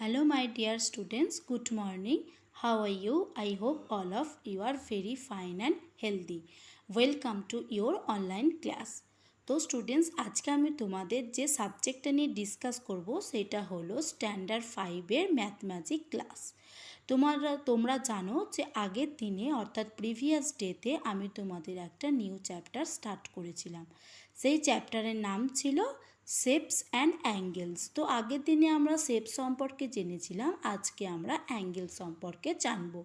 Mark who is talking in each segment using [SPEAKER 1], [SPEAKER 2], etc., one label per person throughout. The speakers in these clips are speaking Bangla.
[SPEAKER 1] Hello, my dear students. Good morning. How are you? I hope all of you are very fine and healthy. Welcome to your online class. তো স্টুডেন্টস আজকে আমি তোমাদের যে সাবজেক্টটা নিয়ে ডিসকাস করব সেটা হলো স্ট্যান্ডার্ড 5-এর ম্যাথমেটিক ক্লাস। তোমরা জানো যে আগের দিনে অর্থাৎ প্রিভিয়াস ডেতে আমি তোমাদের একটা নিউ চ্যাপ্টার স্টার্ট করেছিলাম। সেই চ্যাপ্টারের নাম ছিল শেপস অ্যান্ড অ্যাঙ্গেলস। তো আগের দিনে আমরা শেপ সম্পর্কে জেনেছিলাম, আজকে আমরা অ্যাঙ্গেল সম্পর্কে জানবো।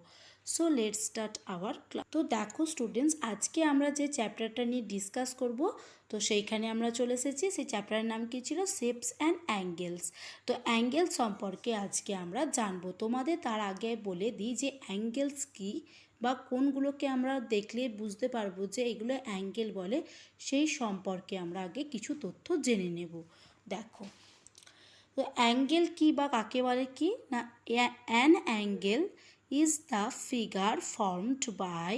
[SPEAKER 1] So let's start our class. তো দেখো স্টুডেন্টস, আজকে আমরা যে চ্যাপ্টারটা নিয়ে ডিসকাস করব, তো সেইখানে আমরা চলে এসেছি। সেই চ্যাপ্টারের নাম কী ছিল? Shapes and angles. তো অ্যাঙ্গেল সম্পর্কে আজকে আমরা জানবো। তোমাদের তার আগে বলে দিই যে অ্যাঙ্গেলস কী বা কোনগুলোকে আমরা দেখলে বুঝতে পারবো যে এগুলো অ্যাঙ্গেল বলে, সেই সম্পর্কে আমরা আগে কিছু তথ্য জেনে নেব। দেখো, তো অ্যাঙ্গেল কী বা কাকে বলে কি না, an angle is the figure formed by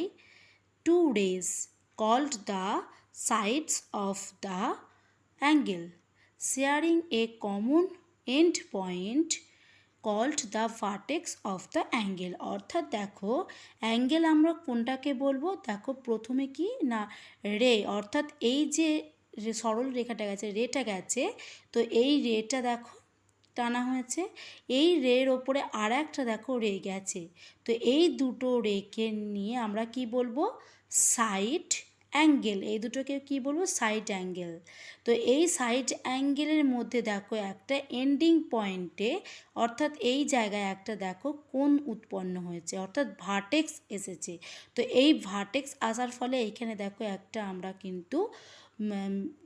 [SPEAKER 1] two rays called the sides of the angle sharing a common end point called the vertex of the angle. অর্থাৎ দেখো, অ্যাঙ্গেল আমরা কোনটাকে বলবো? দেখো প্রথমে কি না, রে, অর্থাৎ এই যে সরল রেখাটা গেছে, রেটা গেছে, তো এই রেটা দেখো টানা হয়েছে, এই রের ওপরে আর একটা দেখো রে গেছে, তো এই দুটো রেকে নিয়ে আমরা কি বলবো? Side angle. এই দুটোকে কি বলবো? Side angle. তো এই সাইড অ্যাঙ্গেলের মধ্যে দেখো একটা এন্ডিং পয়েন্টে, অর্থাৎ এই জায়গায় একটা দেখো কোণ উৎপন্ন হয়েছে, অর্থাৎ ভার্টেক্স এসেছে। তো এই ভার্টেক্স আসার ফলে এইখানে দেখো একটা আমরা কিন্তু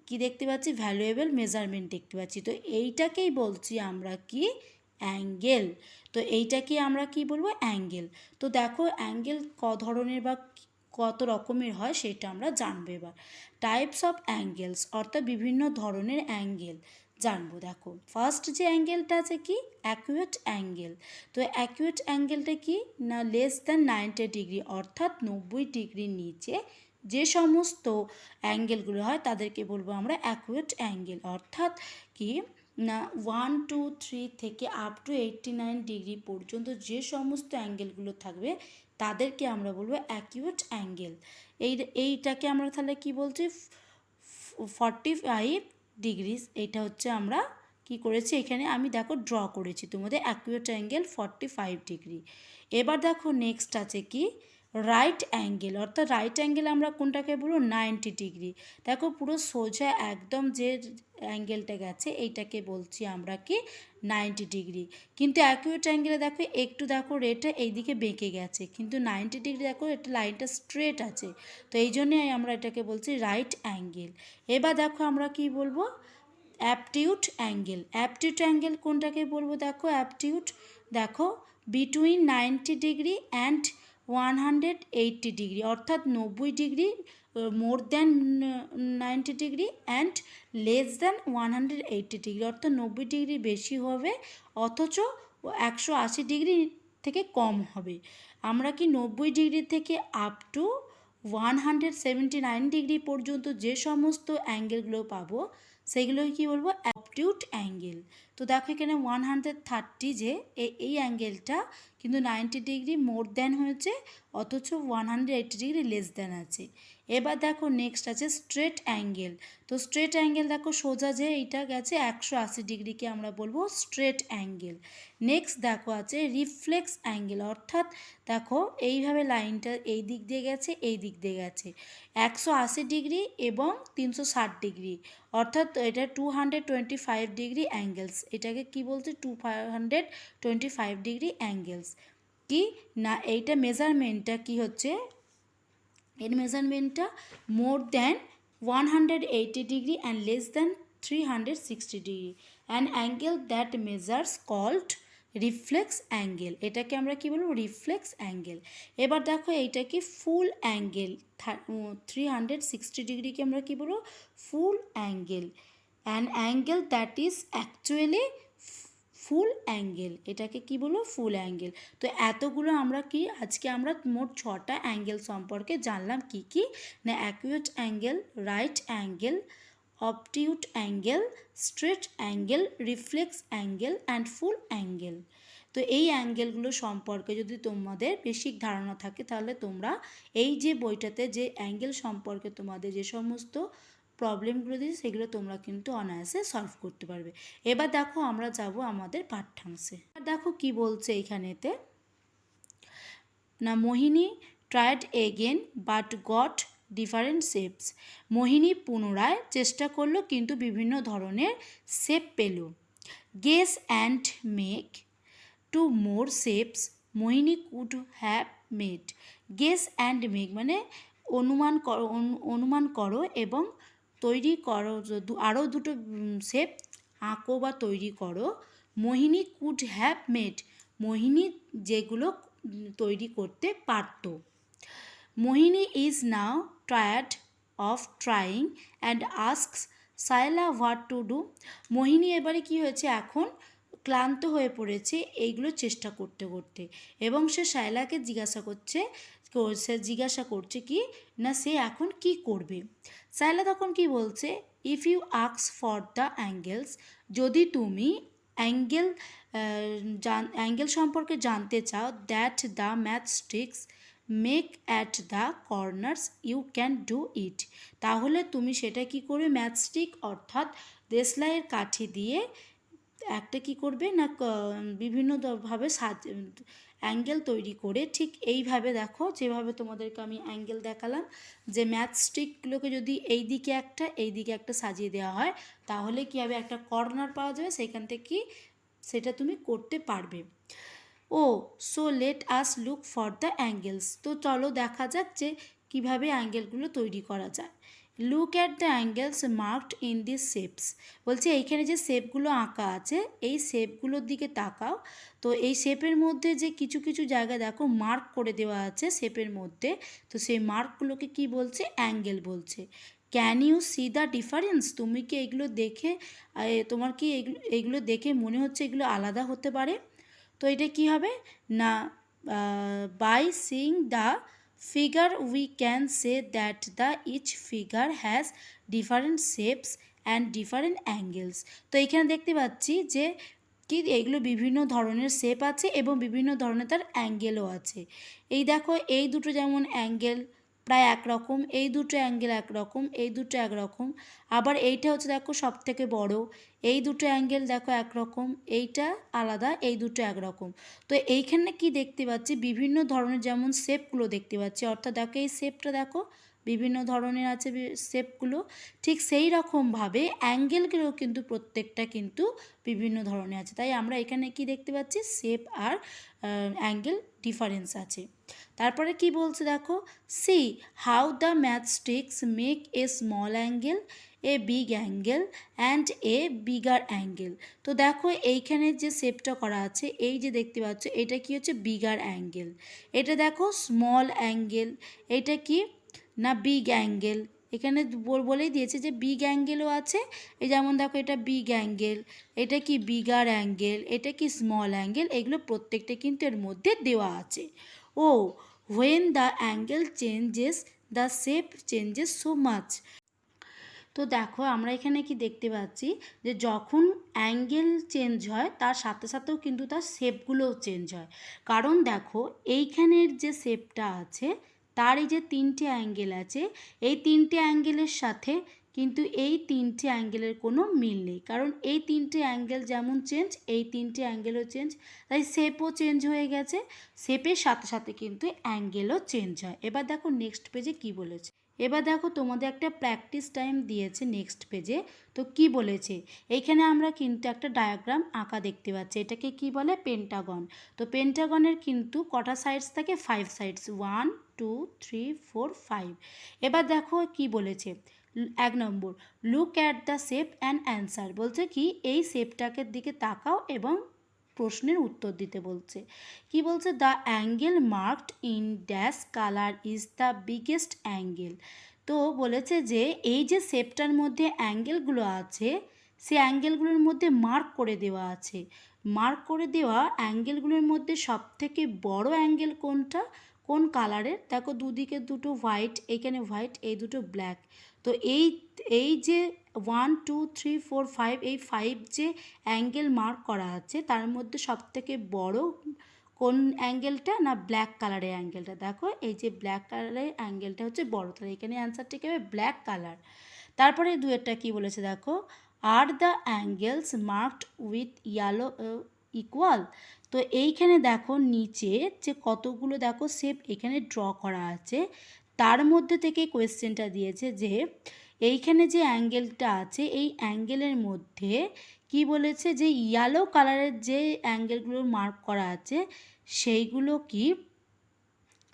[SPEAKER 1] কি দেখতে পাচ্ছি? ভ্যালুয়েবল মেজারমেন্ট দেখতে পাচ্ছি। তো এইটাকেই বলছি আমরা কি? অ্যাঙ্গেল। তো এইটাকে আমরা কি বলবো? অ্যাঙ্গেল। তো দেখো অ্যাঙ্গেল ক ধরনের বা কত রকমের হয় সেটা আমরা জানবো এবার। টাইপস অফ অ্যাঙ্গেলস, অর্থাৎ বিভিন্ন ধরনের অ্যাঙ্গেল জানবো। দেখো ফার্স্ট যে অ্যাঙ্গেলটা আছে কি? অ্যাকুয়েট অ্যাঙ্গেল। তো অ্যাকুয়েট অ্যাঙ্গেলটা কি না, লেস দ্যান 90 ডিগ্রি, অর্থাৎ 90 ডিগ্রির নিচে যে সমস্ত অ্যাঙ্গেলগুলো হয় তাদেরকে বলবো আমরা অ্যাকুয়েট অ্যাঙ্গেল। অর্থাৎ কি না, 1, 2, 3 থেকে আপ টু 89 ডিগ্রি পর্যন্ত যে সমস্ত অ্যাঙ্গেলগুলো থাকবে তাদেরকে আমরা বলবো অ্যাকিউট অ্যাঙ্গেল। এইটাকে আমরা তাহলে কি বলছি? 45 ডিগ্রিজ। এইটা হচ্ছে আমরা কি করেছি, এখানে আমি দেখো ড্র করেছি তোমাদের অ্যাকিউট অ্যাঙ্গেল 45 ডিগ্রি। এবার দেখো নেক্সট আছে কি? Right angle. অর্থাৎ রাইট অ্যাঙ্গেল আমরা কোনটাকে বলবো? 90 ডিগ্রি। দেখো পুরো সোজা একদম যে অ্যাঙ্গেলটা গেছে এইটাকে বলছি আমরা কি? 90 ডিগ্রি। কিন্তু অ্যাকিউট অ্যাঙ্গেলে দেখো একটু দেখো রেটা এইদিকে বেঁকে গেছে, কিন্তু 90 ডিগ্রি দেখো এটা লাইনটা স্ট্রেট আছে, তো এই জন্যই আমরা এটাকে বলছি রাইট অ্যাঙ্গেল। এবার দেখো আমরা কি বলবো? অ্যাবটিউট অ্যাঙ্গেল। অ্যাবটিউট অ্যাঙ্গেল কোনটাকে বলবো? দেখো অ্যাবটিউট, দেখো বিটুইন 90 ডিগ্রি অ্যান্ড 180 ডিগ্রি, অর্থাৎ 90 degree, more than 90 degree and less than 180 degree, অর্থাৎ 90 ডিগ্রি বেশি হবে অথচ 180 ডিগ্রি থেকে কম হবে। আমরা কি 90 ডিগ্রি থেকে আপ টু 179 ডিগ্রি পর্যন্ত যে সমস্ত অ্যাঙ্গেলগুলো পাবো সেগুলোই কি বলবো? অ্যাবটিউট অ্যাঙ্গেল। তো দেখো এখানে 130 যে এই অ্যাঙ্গেলটা কিন্তু 90 ডিগ্রি মোর দ্যান হয়েছে অথচ 180 ডিগ্রি লেস দ্যান আছে। এবার দেখো নেক্সট আছে স্ট্রেট অ্যাঙ্গেল। তো স্ট্রেট অ্যাঙ্গেল দেখো সোজা যে এইটা গেছে 180 ডিগ্রিকে আমরা বলবো স্ট্রেট অ্যাঙ্গেল। নেক্সট দেখো আছে রিফ্লেক্স অ্যাঙ্গেল। অর্থাৎ দেখো এইভাবে লাইনটা এই দিক দিয়ে গেছে, এই দিক দিয়ে গেছে 180 ডিগ্রি এবং 360 ডিগ্রি, অর্থাৎ এটা 225 ডিগ্রি অ্যাঙ্গেলস। এটাকে কি বলছে? 225 ডিগ্রি অ্যাঙ্গেলস। কি না, এইটা মেজারমেন্টটা কি হচ্ছে? এর মেজারমেন্টটা more than 180 degree and less than 360 degree, an angle that measures called reflex angle. এটাকে আমরা কি বলবো? Reflex angle. এবার দেখো এইটা কি? ফুল অ্যাঙ্গেল। 360 ডিগ্রিকে আমরা কি বলবো? Full angle. An angle that is actually full angle. এটাকে কি বলবো? Full angle. তো এতগুলো আমরা কি আজকে আমরা মোট 6টা অ্যাঙ্গেল সম্পর্কে জানলাম। কি কি না, acute angle, right angle, obtuse angle, straight angle, reflex angle and full angle. তো এই অ্যাঙ্গেলগুলো সম্পর্কে যদি তোমাদের বেসিক ধারণা থাকে তাহলে তোমরা এই যে বইটাতে যে অ্যাঙ্গেল সম্পর্কে তোমাদের যে সমস্ত প্রবলেমগুলো দিয়েছে সেগুলো তোমরা কিন্তু অনায়াসে সলভ করতে পারবে। এবার দেখো আমরা যাব আমাদের পাঠ্যাংশে। দেখো কি বলছে এইখানেতে না, Mohini tried again but got different shapes. Mohini পুনরায় চেষ্টা করলো কিন্তু বিভিন্ন ধরনের শেপ পেল। Guess and make two more shapes Mohini could have made. Guess and make মানে অনুমান করো এবং তৈরি করো, আরও দুটো শেপ আঁকো বা তৈরি করো। Mohini could have made, Mohini যেগুলো তৈরি করতে পারত। Mohini is now tired of trying and asks Saila what to do. Mohini এবারে কি হয়েছে, এখন ক্লান্ত হয়ে পড়েছে এইগুলো চেষ্টা করতে করতে, এবং সে সায়লাকে জিজ্ঞাসা করছে কি না সে এখন কি করবে। সায়লা তখন কি বলছে, if you ask for the angles, যদি তুমি অ্যাঙ্গেল সম্পর্কে জানতে চাও, that the matchsticks make at the corners you can do it, তাহলে তুমি সেটা কি করবে, ম্যাথস্টিক অর্থাৎ দেশলাইয়ের কাঠি দিয়ে একটা কি করবে না বিভিন্নভাবে অ্যাঙ্গেল তৈরি করে, ঠিক এইভাবে দেখো যেভাবে তোমাদেরকে আমি অ্যাঙ্গেল দেখালাম, যে ম্যাথস্টিকগুলোকে যদি এই দিকে একটা সাজিয়ে দেওয়া হয় তাহলে কি হবে, একটা কর্নার পাওয়া যাবে, সেইখান থেকে সেটা তুমি করতে পারবে। Oh so let us look for the angles, তো চলো দেখা যাক যে কীভাবে অ্যাঙ্গেলগুলো তৈরি করা যায়। Look at the angles marked in this shapes, বলছে এইখানে যে শেপগুলো আঁকা আছে এই শেপগুলোর দিকে তাকাও। তো এই শেপের মধ্যে যে কিছু কিছু জায়গা দেখো মার্ক করে দেওয়া আছে শেপের মধ্যে, তো সেই মার্কগুলোকে কি বলছে, অ্যাঙ্গেল বলছে। Can you see the difference, তুমি কি এগুলো দেখে তোমার কি এগুলো দেখে মনে হচ্ছে এগুলো আলাদা হতে পারে। তো এটা কি হবে না, by seeing the figure we can say that the each figure has different shapes and different angles। তো এখানে দেখতে পাচ্ছি যে কি এগুলো বিভিন্ন ধরনের শেপ আছে এবং বিভিন্ন ধরনের তার অ্যাঙ্গেলও আছে। এই দেখো এই দুটো যেমন অ্যাঙ্গেল প্রায় একরকম, এই দুটো অ্যাঙ্গেল একরকম, এই দুটো একরকম, আবার এইটা হচ্ছে দেখো সব থেকে বড়, এই দুটো অ্যাঙ্গেল দেখো একরকম, এইটা আলাদা, এই দুটো একরকম। তো এইখানে কি দেখতে পাচ্ছি, বিভিন্ন ধরনের যেমন শেপগুলো দেখতে পাচ্ছি, অর্থাৎ দেখো এই শেপটা দেখো বিভিন্ন ধরনের আছে শেপগুলো, ঠিক সেই রকমভাবে অ্যাঙ্গেলগুলো কিন্তু প্রত্যেকটা কিন্তু বিভিন্ন ধরনের আছে। তাই আমরা এখানে কি দেখতে পাচ্ছি, শেপ আর অ্যাঙ্গেল ডিফারেন্স আছে। তারপরে কি বলছে দেখো, see how the matchsticks make a small angle, a big angle and a bigger angle. তো দেখো এইখানে যে শেপটা করা আছে, এই যে দেখতে পাচ্ছ এটা কি হচ্ছে বিগার অ্যাঙ্গেল, এটা দেখো স্মল অ্যাঙ্গেল, এটা কি না বিগ অ্যাঙ্গেল। এখানে বলেই দিয়েছে যে বিগ অ্যাঙ্গেলও আছে, এই যেমন দেখো এটা বিগ অ্যাঙ্গেল, এটা কি বিগার অ্যাঙ্গেল, এটা কি স্মল অ্যাঙ্গেল, এগুলো প্রত্যেকটা কিন্তু এর মধ্যে দেওয়া আছে। Oh when the angle changes the shape changes so much. তো দেখো আমরা এখানে কি দেখতে পাচ্ছি যে যখন অ্যাঙ্গেল চেঞ্জ হয় তার সাথে সাথেও কিন্তু তার শেপগুলোও চেঞ্জ হয়। কারণ দেখো এইখানের যে শেপটা আছে তার এই যে তিনটে অ্যাঙ্গেল আছে, এই তিনটে অ্যাঙ্গেলের সাথে কিন্তু এই তিনটে অ্যাঙ্গেলের কোনো মিল নেই, কারণ এই তিনটে অ্যাঙ্গেল যেমন চেঞ্জ এই তিনটে অ্যাঙ্গেলও চেঞ্জ, তাই শেপও চেঞ্জ হয়ে গেছে, শেপের সাথে সাথে কিন্তু অ্যাঙ্গেলও চেঞ্জ হয়। এবার দেখো নেক্সট পেজে কি বলেছে, এবার দেখো তোমাদের একটা প্র্যাকটিস টাইম দিয়েছে নেক্সট পেজে। তো কি বলেছে, এইখানে আমরা কিন্তু একটা ডায়াগ্রাম আঁকা দেখতে পাচ্ছি, এটাকে কি বলে, পেন্টাগন। তো পেন্টাগনের কিন্তু কটা সাইডস থাকে, 5 সাইডস, 1 2 3 4 5। এবার দেখো কি বলেছে, 1 নম্বর look at the shape and answer, বলছে কি এই শেপটাকে দিকে তাকাও এবং প্রশ্নের উত্তর দিতে বলছে। কি বলছে, the angle marked in dash colour is the biggest angle. তো বলেছে যে এই যে শেপটার মধ্যে অ্যাঙ্গেলগুলো আছে সে অ্যাঙ্গেলগুলোর মধ্যে মার্ক করে দেওয়া আছে, মার্ক করে দেওয়া অ্যাঙ্গেলগুলোর মধ্যে সবথেকে বড় অ্যাঙ্গেল কোনটা, কোন কালারের, দেখো দুদিকে দুটো হোয়াইট, এখানে হোয়াইট, এই দুটো ব্ল্যাক। তো এই যে 1 2 3 4 5 এই 5 যে অ্যাঙ্গেল মার্ক করা আছে তার মধ্যে সবথেকে বড় কোন অ্যাঙ্গেলটা না ব্ল্যাক কালারের অ্যাঙ্গেলটা। দেখো এই যে ব্ল্যাক কালারের অ্যাঙ্গেলটা হচ্ছে বড়, তাহলে এখানে অ্যান্সারটা কী হবে ব্ল্যাক কালার। তারপরে দুয়েরটা কী বলেছে দেখো, আর the angles marked with yellow equal. তো এইখানে দেখো নিচে যে কতগুলো দেখো শেপ এখানে ড্র করা আছে, তার মধ্যে থেকে কোয়েশ্চেনটা দিয়েছে যে এইখানে যে অ্যাঙ্গেলটা আছে এই অ্যাঙ্গেলের মধ্যে কি বলেছে যে ইয়েলো কালারের যে অ্যাঙ্গেলগুলো মার্ক করা আছে সেইগুলো কি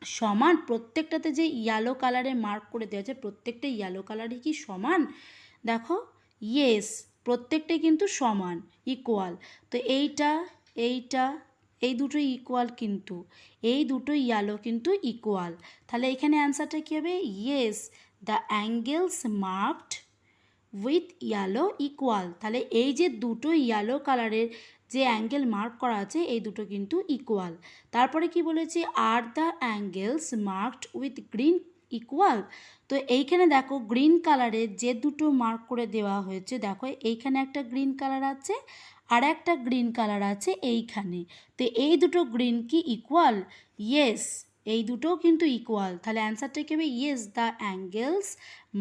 [SPEAKER 1] সমান, প্রত্যেকটাতে যে ইয়েলো কালারে মার্ক করে দেওয়া আছে প্রত্যেকটা ইয়েলো কালারই কি সমান। দেখো ইয়েস, প্রত্যেকটাই কিন্তু সমান, ইকুয়াল। তো এইটা এইটা এই দুটো ইকুয়াল, কিন্তু এই দুটো ইয়েলো কিন্তু ইকুয়াল। তাহলে এখানে অ্যান্সারটা কী হবে, yes the angles marked with yellow equal. তাহলে এই যে দুটো ইয়েলো কালারের যে অ্যাঙ্গেল মার্ক করা আছে এই দুটো কিন্তু ইকুয়াল। তারপরে কি বলেছি, আর the angles marked with green equal. তো এইখানে দেখো গ্রিন কালারের যে দুটো মার্ক করে দেওয়া হয়েছে, দেখো এইখানে একটা গ্রিন কালার আছে আর একটা গ্রিন কালার আছে এইখানে। তো এই দুটো গ্রিন কি ইকুয়াল, ইয়েস এই দুটোও কিন্তু ইকুয়াল। তাহলে অ্যান্সারটা কী হবে, yes the angles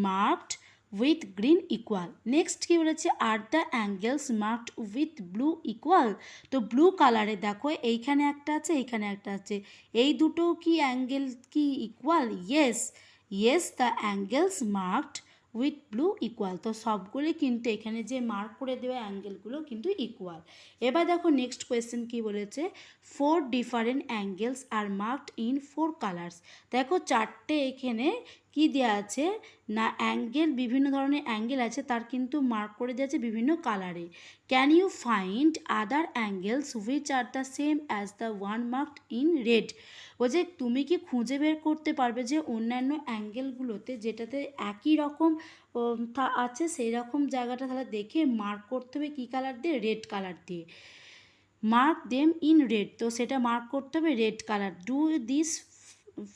[SPEAKER 1] marked with green equal. Next কী বলেছে, are the angles marked with blue equal. তো ব্লু কালারে দেখো এইখানে একটা আছে এইখানে একটা আছে, এই দুটো কি অ্যাঙ্গেল কি equal, yes yes the angles marked with blue equal. তো সবগুলি কিন্তু এখানে যে মার্ক করে দেওয়া অ্যাঙ্গেলগুলো কিন্তু ইকুয়াল। এবার দেখো নেক্সট কোয়েশ্চেন কি বলেছে, 4 different angles are marked in 4 colours. দেখো চারটে এখানে কি দেওয়া আছে না অ্যাঙ্গেল, বিভিন্ন ধরনের অ্যাঙ্গেল আছে তার কিন্তু মার্ক করে দেওয়া আছে বিভিন্ন কালারে। Can you find other angles which are the same as the one marked in red. ও যে তুমি কি খুঁজে বের করতে পারবে যে অন্যান্য অ্যাঙ্গেলগুলোতে যেটাতে একই রকম আছে সেই রকম জায়গাটা তাহলে দেখে মার্ক করতে হবে কী কালার দিয়ে, রেড কালার দিয়ে। মার্ক দেম ইন রেড, তো সেটা মার্ক করতে হবে red colour. Do this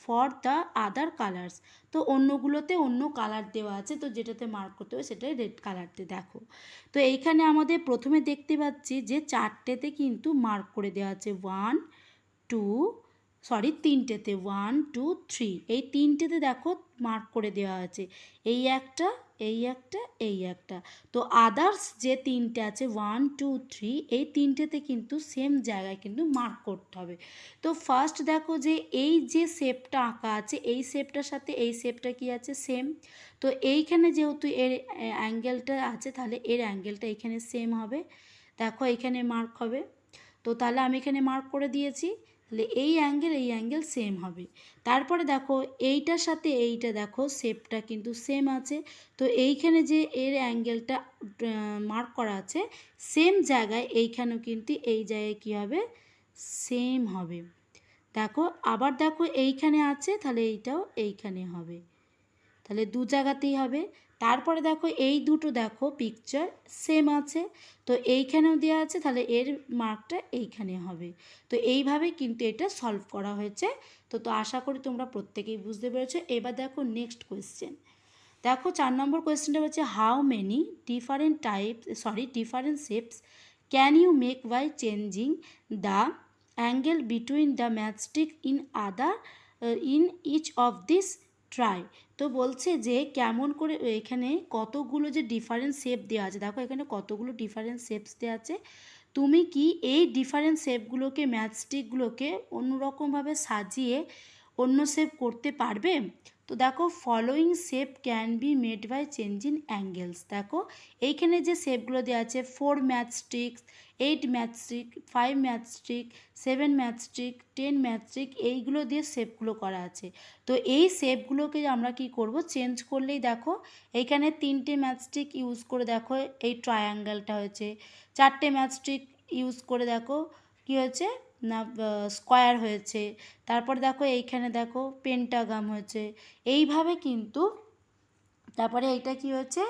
[SPEAKER 1] for the other colours, তো অন্যগুলোতে অন্য কালার দেওয়া আছে, তো যেটাতে মার্ক করতে হবে সেটাই রেড কালার দিয়ে। দেখো তো এইখানে আমাদের প্রথমে দেখতে পাচ্ছি যে চারটেতে কিন্তু মার্ক করে দেওয়া আছে, তিনটেতে 1 2 3, এই তিনটেতে দেখো মার্ক করে দেওয়া আছে, এই একটা এই একটা এই একটা। তো আদার্স যে তিনটে আছে 1 2 3 এই তিনটেতে কিন্তু সেম জায়গায় কিন্তু মার্ক করতে হবে। তো ফার্স্ট দেখো যে এই যে শেপটা আঁকা আছে এই শেপটার সাথে এই শেপটা কি আছে, সেম। তো এইখানে যেহেতু এর অ্যাঙ্গেলটা আছে তাহলে এর অ্যাঙ্গেলটা এখানে সেম হবে, দেখো এখানে মার্ক হবে। তো তাহলে আমি এখানে মার্ক করে দিয়েছি, তাহলে এই অ্যাঙ্গেল সেম হবে। তারপরে দেখো এইটার সাথে এইটা দেখো শেপটা কিন্তু সেম আছে, তো এইখানে যে এর অ্যাঙ্গেলটা মার্ক করা আছে সেম জায়গায় এইখানেও কিন্তু এই জায়গায় কী হবে, সেম হবে। দেখো আবার দেখো এইখানে আছে তাহলে এইটাও এইখানে হবে, তাহলে দু জায়গাতেই হবে। তারপরে দেখো এই দুটো দেখো পিকচার সেম আছে, তো এইখানেও দেওয়া আছে তাহলে এর মার্কটা এইখানে হবে। তো এইভাবে কিন্তু এটা সলভ করা হয়েছে। তো আশা করি তোমরা প্রত্যেকেই বুঝতে পেরেছো। এবার দেখো নেক্সট কোয়েশ্চেন। দেখো 4 নম্বর কোয়েশ্চেনটা হচ্ছে, how many different shapes can you make by changing the angle between the matchstick in each of this try. তো বলছে যে কেমন করে এখানে কতগুলো যে ডিফারেন্ট শেপ দেওয়া আছে, দেখো এখানে কতগুলো ডিফারেন্ট শেপস দেওয়া আছে, তুমি কি এই ডিফারেন্ট শেপগুলোকে ম্যাচস্টিকগুলোকে অন্যরকমভাবে সাজিয়ে অন্য শেপ করতে পারবে। তো দেখো following shape can be made by changing angles. দেখো এইখানে যে শেপগুলো দেওয়া আছে 4 ম্যাচস্টিক্স, 8 ম্যাচস্টিক, 5 ম্যাচস্টিক, 7 ম্যাচস্টিক, 10 ম্যাচস্টিক, এইগুলো দিয়ে শেপগুলো করা আছে। তো এই শেপগুলোকে আমরা কি করব, চেঞ্জ করলেই দেখো এইখানে 3টে ম্যাচস্টিক ইউজ করে দেখো এই ট্রায়াঙ্গেলটা হয়েছে, 4টে ম্যাচস্টিক ইউজ করে দেখো কি হয়েছে না স্কোয়ার হয়েছে, তারপর দেখো এইখানে দেখো পেন্টাগাম হয়েছে, এইভাবে কিন্তু তারপরে এইটা কি হচ্ছে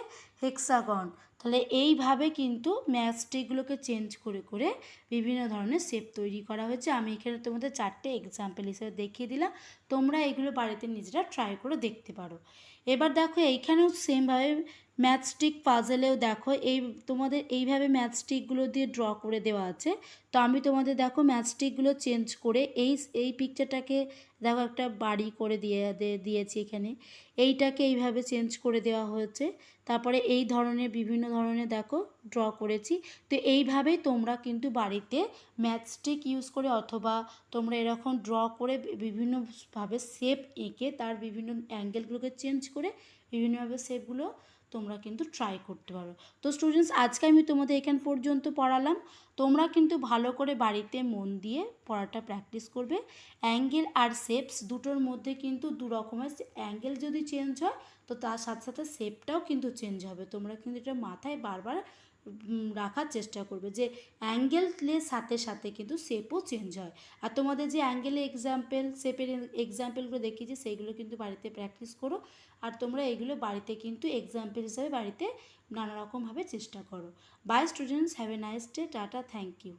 [SPEAKER 1] হেক্সাগন। তাহলে এইভাবে কিন্তু ম্যাচস্টিকগুলোকে চেঞ্জ করে করে বিভিন্ন ধরনের শেপ তৈরি করা হয়েছে। আমি এখানে তোমাদের 4টে এক্সাম্পল হিসেবে দেখিয়ে দিলাম, তোমরা এগুলো বাড়িতে নিজেরা ট্রাই করে দেখতে পারো। এবার দেখো এইখানেও সেমভাবে ম্যাথস্টিক পাজেলেও দেখো এই তোমাদের এইভাবে ম্যাথস্টিকগুলো দিয়ে ড্র করে দেওয়া আছে। তো আমি তোমাদের দেখো ম্যাথস্টিকগুলো চেঞ্জ করে এই পিকচারটাকে দেখো একটা বাড়ি করে দিয়েছি এখানে, এইটাকে এইভাবে চেঞ্জ করে দেওয়া হয়েছে। তারপরে এই ধরনের বিভিন্ন ধরনের দেখো ড্র করেছি। তো এইভাবেই তোমরা কিন্তু বাড়িতে ম্যাথস্টিক ইউজ করে অথবা তোমরা এরকম ড্র করে বিভিন্নভাবে শেপ এঁকে তার বিভিন্ন অ্যাঙ্গেলগুলোকে চেঞ্জ করে বিভিন্নভাবে শেপগুলো তোমরা কিন্তু ট্রাই করতে পারো। তো স্টুডেন্টস, আজকে আমি তোমাদের এখান পর্যন্ত পড়ালাম। তোমরা কিন্তু ভালো করে বাড়িতে মন দিয়ে পড়াটা প্র্যাকটিস করবে। অ্যাঙ্গেল আর শেপস দুটোর মধ্যে কিন্তু দু রকমের, অ্যাঙ্গেল যদি চেঞ্জ হয় তো তার সাথে সাথে শেপটাও কিন্তু চেঞ্জ হবে। তোমরা কিন্তু এটা মাথায় বারবার রাখার চেষ্টা করবে যে অ্যাঙ্গেলের সাথে সাথে কিন্তু শেপও চেঞ্জ হয়। আর তোমাদের যে অ্যাঙ্গেলের শেপের এক্সাম্পলগুলো দেখিয়েছি সেইগুলো কিন্তু বাড়িতে প্র্যাকটিস করো। আর তোমরা এগুলো বাড়িতে কিন্তু এক্সাম্পল হিসাবে বাড়িতে নানা রকমভাবে চেষ্টা করো। Bye students, have a nice day, tata, thank you.